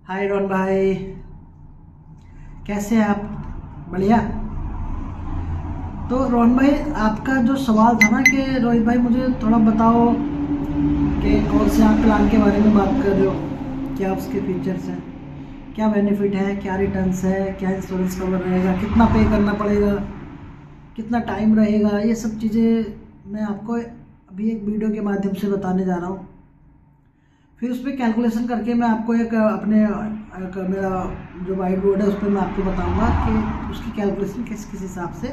हाय रोहन भाई, कैसे हैं आप? बढ़िया। तो रोहन भाई, आपका जो सवाल था ना कि रोहित भाई मुझे थोड़ा बताओ कि कौन से आप प्लान के बारे में बात कर रहे हो, क्या उसके फीचर्स हैं, क्या बेनिफिट है, क्या रिटर्न्स है, क्या इंश्योरेंस कवर रहेगा, कितना पे करना पड़ेगा, कितना टाइम रहेगा, ये सब चीज़ें मैं आपको अभी एक वीडियो के माध्यम से बताने जा रहा हूँ। फिर उस पर कैलकुलेशन करके मैं आपको एक मेरा जो वाइट बोर्ड है उस पर मैं आपको बताऊंगा कि उसकी कैलकुलेशन किस किस हिसाब से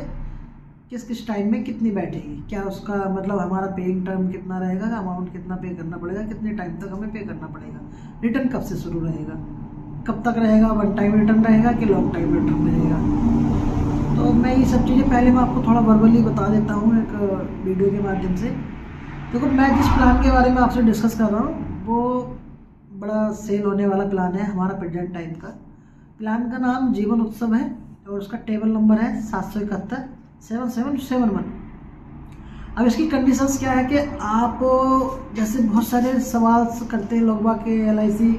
किस किस टाइम में कितनी बैठेगी, क्या उसका मतलब हमारा पेइंग टर्म कितना रहेगा, अमाउंट कितना पे करना पड़ेगा, कितने टाइम तक हमें पे करना पड़ेगा, रिटर्न कब से शुरू रहेगा, कब तक रहेगा, वन टाइम रिटर्न रहेगा कि लॉन्ग टाइम रिटर्न रहेगा। तो मैं ये सब चीज़ें पहले मैं आपको थोड़ा वर्बली बता देता हूँ एक वीडियो के माध्यम से। देखो, मैं जिस प्लान के बारे में आपसे डिस्कस कर रहा हूँ वो बड़ा सेल होने वाला प्लान है हमारा प्रेजेंट टाइम का। प्लान का नाम जीवन उत्सव है और उसका टेबल नंबर है 771-7771। अब इसकी कंडीशंस क्या है कि आप जैसे बहुत सारे सवाल करते हैं लोग कि LIC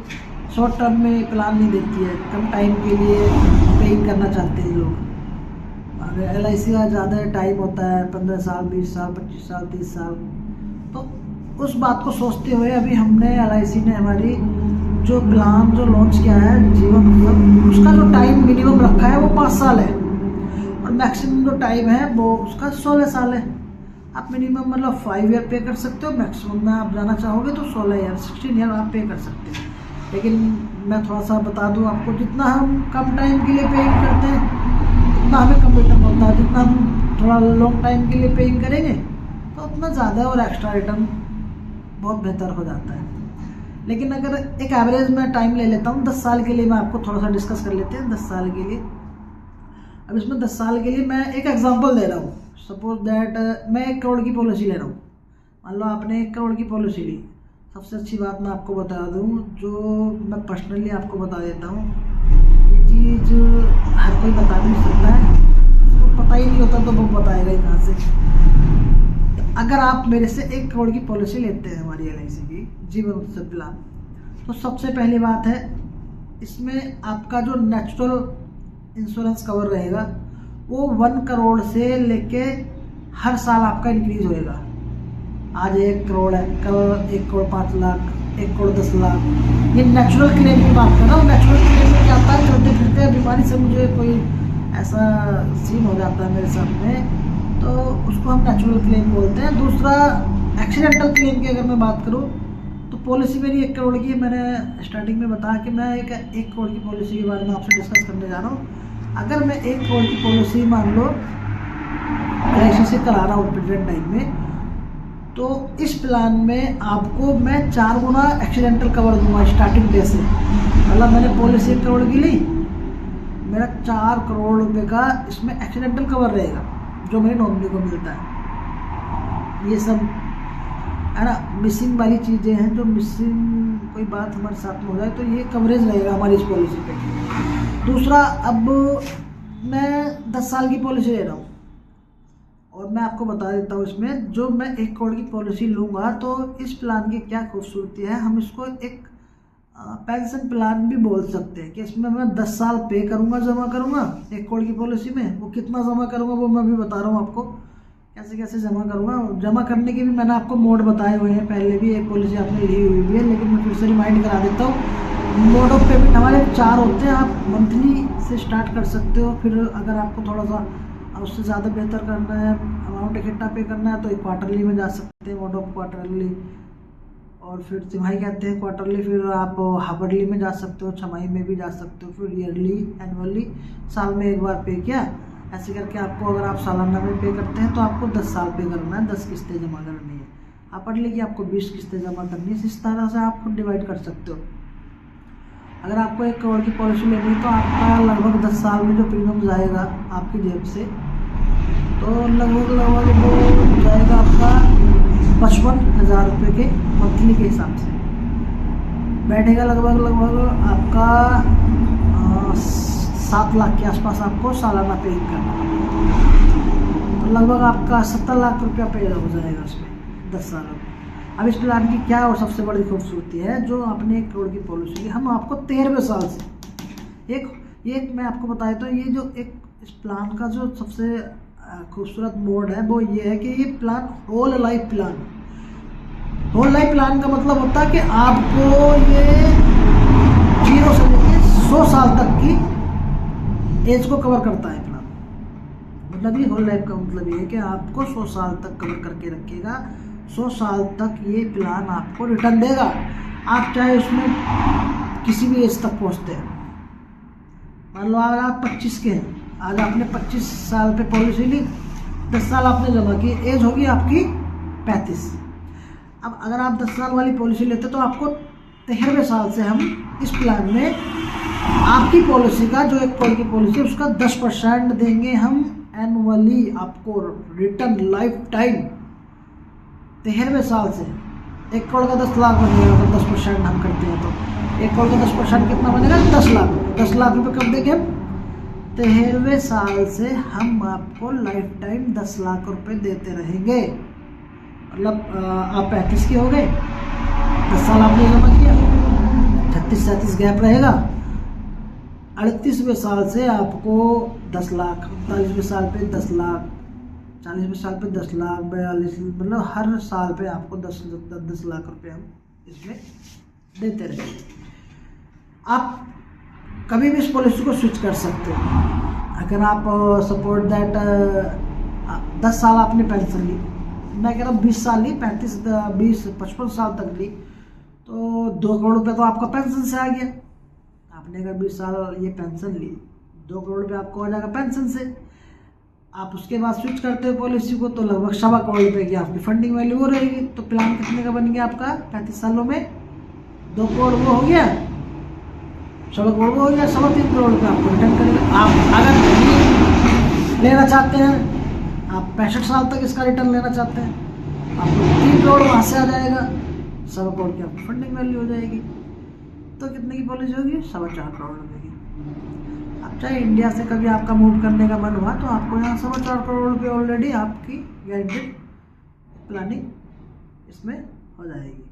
शॉर्ट टर्म में प्लान नहीं देती है, कम टाइम के लिए पेइंग करना चाहते हैं लोग। और LIC का ज़्यादा टाइम होता है 15 साल, 20 साल, 25 साल, 30 साल। तो उस बात को सोचते हुए अभी हमने LIC ने हमारी जो प्लान जो लॉन्च किया है जीवन उत्सव, उसका जो टाइम मिनिमम रखा है वो 5 साल है और मैक्सिमम जो टाइम है वो उसका 16 साल है। आप मिनिमम मतलब 5 ईयर पे कर सकते हो, मैक्सिमम में आप जाना चाहोगे तो 16 ईयर 16 ईयर आप पे कर सकते हो। लेकिन मैं थोड़ा सा बता दूं आपको, जितना हम कम टाइम के लिए पेइंग करते हैं उतना हमें कम रिटर्न होता है, जितना हम थोड़ा लॉन्ग टाइम के लिए पेइंग करेंगे तो उतना ज़्यादा और एक्स्ट्रा रिटर्न बहुत बेहतर हो जाता है। लेकिन अगर एक एवरेज में टाइम ले लेता हूँ 10 साल के लिए, मैं आपको थोड़ा सा डिस्कस कर लेते हैं 10 साल के लिए। अब इसमें 10 साल के लिए मैं एक एग्जांपल दे रहा हूँ। सपोज दैट मैं 1 करोड़ की पॉलिसी ले रहा हूँ। मान लो आपने 1 करोड़ की पॉलिसी ली। सबसे अच्छी बात मैं आपको बता दूँ, जो मैं पर्सनली आपको बता देता हूँ, ये चीज़ हर कोई बता भी नहीं सकता है, उसको पता ही नहीं होता तो वो बताएगा ही कहाँ से। अगर आप मेरे से 1 करोड़ की पॉलिसी लेते हैं हमारी LIC की जीवन उत्सव प्लान, तो सबसे पहली बात है इसमें आपका जो नेचुरल इंश्योरेंस कवर रहेगा वो 1 करोड़ से लेके हर साल आपका इंक्रीज होएगा। आज 1 करोड़ है, कल 1 करोड़ 5 लाख, 1 करोड़ 10 लाख। ये नेचुरल क्लेम की बात कर रहा हूँ। नेचुरल क्लेम में क्या होता है, चलते फिरते बीमारी से मुझे कोई ऐसा सीन हो जाता है मेरे सामने, तो उसको हम नेचुरल क्लेम बोलते हैं। दूसरा, एक्सीडेंटल क्लेम की अगर मैं बात करूं तो पॉलिसी मेरी 1 करोड़ की है। मैंने स्टार्टिंग में बताया कि मैं एक करोड़ की पॉलिसी के बारे में आपसे डिस्कस करने जा रहा हूं। अगर मैं 1 करोड़ की पॉलिसी मान लो LIC से करा रहा हूँ प्रेजेंट टाइम में, तो इस प्लान में आपको मैं 4 गुना एक्सीडेंटल कवर दूंगा स्टार्टिंग डे से। मतलब मैंने पॉलिसी 1 करोड़ की ली, मेरा 4 करोड़ रुपये का इसमें एक्सीडेंटल कवर रहेगा जो मेरी नॉमिनी को मिलता है। ये सब है ना, मिसिंग वाली चीज़ें हैं, जो मिसिंग कोई बात हमारे साथ में हो जाए तो ये कवरेज रहेगा हमारी इस पॉलिसी पे। दूसरा, अब मैं 10 साल की पॉलिसी ले रहा हूँ और मैं आपको बता देता हूँ इसमें जो मैं 1 करोड़ की पॉलिसी लूँगा तो इस प्लान की क्या खूबसूरती है, हम इसको एक पेंशन प्लान भी बोल सकते हैं कि इसमें मैं 10 साल पे करूँगा, जमा करूँगा 1 करोड़ की पॉलिसी में। वो कितना जमा करूँगा वो मैं भी बता रहा हूँ आपको, कैसे कैसे जमा करूँगा। जमा करने के भी मैंने आपको मोड बताए हुए हैं, पहले भी एक पॉलिसी आपने ली हुई भी है, लेकिन मैं फिर से रिमाइंड करा देता हूँ। मोड ऑफ पेमेंट हमारे 4 होते हैं। आप मंथली से स्टार्ट कर सकते हो, फिर अगर आपको थोड़ा सा उससे ज़्यादा बेहतर करना है, अमाउंट इकट्ठा पे करना है, तो एक क्वार्टरली में जा सकते हैं, मोड ऑफ क्वार्टरली, और फिर तिमाही कहते हैं क्वार्टरली। फिर आप हाफरली में जा सकते हो, छमाही में भी जा सकते हो, फिर ईयरली, एनुअली, साल में 1 बार पे किया। ऐसे करके आपको, अगर आप सालाना में पे करते हैं तो आपको 10 साल पे करना है, 10 किस्तें जमा करनी है। हाफरली की आपको 20 किस्तें जमा करनी है। इस तरह से आप खुद डिवाइड कर सकते हो। अगर आपको 1 करोड़ की पॉलिसी लेनी है तो आपका लगभग 10 साल में जो प्रीमियम जाएगा आपकी जेब से, तो लगभग वो जाएगा आपका 55,000 रुपये के मंथली के हिसाब से बैठेगा। लगभग आपका 7 लाख के आसपास आपको सालाना पे करना है, तो लगभग आपका 70 लाख रुपया पे हो जाएगा उसमें 10 सालों में। अब इस प्लान की क्या और सबसे बड़ी खूबसूरती है, जो आपने 1 करोड़ की पॉलिसी, हम आपको 13वें साल से एक मैं आपको बताया तो ये जो एक इस प्लान का जो सबसे खूबसूरत मोड है वो ये है कि ये plan whole life plan. Whole life plan का मतलब होता है कि आपको ये 0 से लेकर 100 साल तक की एज को कवर करता है प्लान। मतलब ये होल लाइफ का मतलब ये है कि आपको 100 साल तक कवर करके रखेगा। 100 साल तक ये प्लान आपको रिटर्न देगा, आप चाहे उसमें किसी भी एज तक पहुंचते हैं। मान लो अगर आप 25 के हैं, आज आपने 25 साल पे पॉलिसी ली, 10 साल आपने जमा की, एज होगी आपकी 35। अब अगर आप 10 साल वाली पॉलिसी लेते तो आपको 13वें साल से हम इस प्लान में आपकी पॉलिसी का, जो 1 करोड़ की पॉलिसी है उसका 10% देंगे हम एनुअली आपको रिटर्न लाइफ टाइम। 13वें साल से 1 करोड़ का 10 लाख बनेगा, अगर 10% हम करते हैं तो 1 करोड़ का 10% कितना बनेगा? 10 लाख रुपये। 10 लाख रुपये कब देंगे हम? 13वें साल से हम आपको लाइफ टाइम 10 लाख रुपये देते रहेंगे। मतलब आप 35 के हो गए, 10 साल आपने जमा किया, 36-37 गैप रहेगा। 38वें साल से आपको 10 लाख, 39वें साल पे 10 लाख, 40वें साल पे 10 लाख, 42, मतलब हर साल पे आपको 10 लाख रुपए हम इसमें देते रहेंगे। आप कभी भी इस पॉलिसी को स्विच कर सकते हो। अगर आप सपोर्ट दैट 10 साल आपने पेंशन ली, मैं कह रहा हूँ 20 साल ली, 55 साल तक ली, तो 2 करोड़ रुपये तो आपका पेंशन से आ गया। आपने अगर 20 साल ये पेंशन ली, 2 करोड़ रुपये आपको हो जाएगा पेंशन से। आप उसके बाद स्विच करते हो पॉलिसी को तो लगभग 1.25 करोड़ रुपये की आपकी फंडिंग वैल्यू हो रहेगी। तो प्लान कितने का बन गया आपका? 35 सालों में 2 करोड़ वो हो गया, 1.25 करोड़ वो हो गया, 3.25 करोड़ रुपये आपको रिटर्न करेगा। आप अगर लेना चाहते हैं, आप 65 साल तक इसका रिटर्न लेना चाहते हैं, आपको 3 करोड़ वहाँ से आ जाएगा, 1.25 करोड़ की आपकी फंडिंग वैल्यू हो जाएगी। तो कितने की पॉलिसी होगी? 4.25 करोड़ रुपये की। अब चाहे इंडिया से कभी आपका मूव करने का मन हुआ तो आपको यहाँ 4.25 करोड़ रुपये ऑलरेडी आपकी गारंटेड प्लानिंग इसमें हो जाएगी।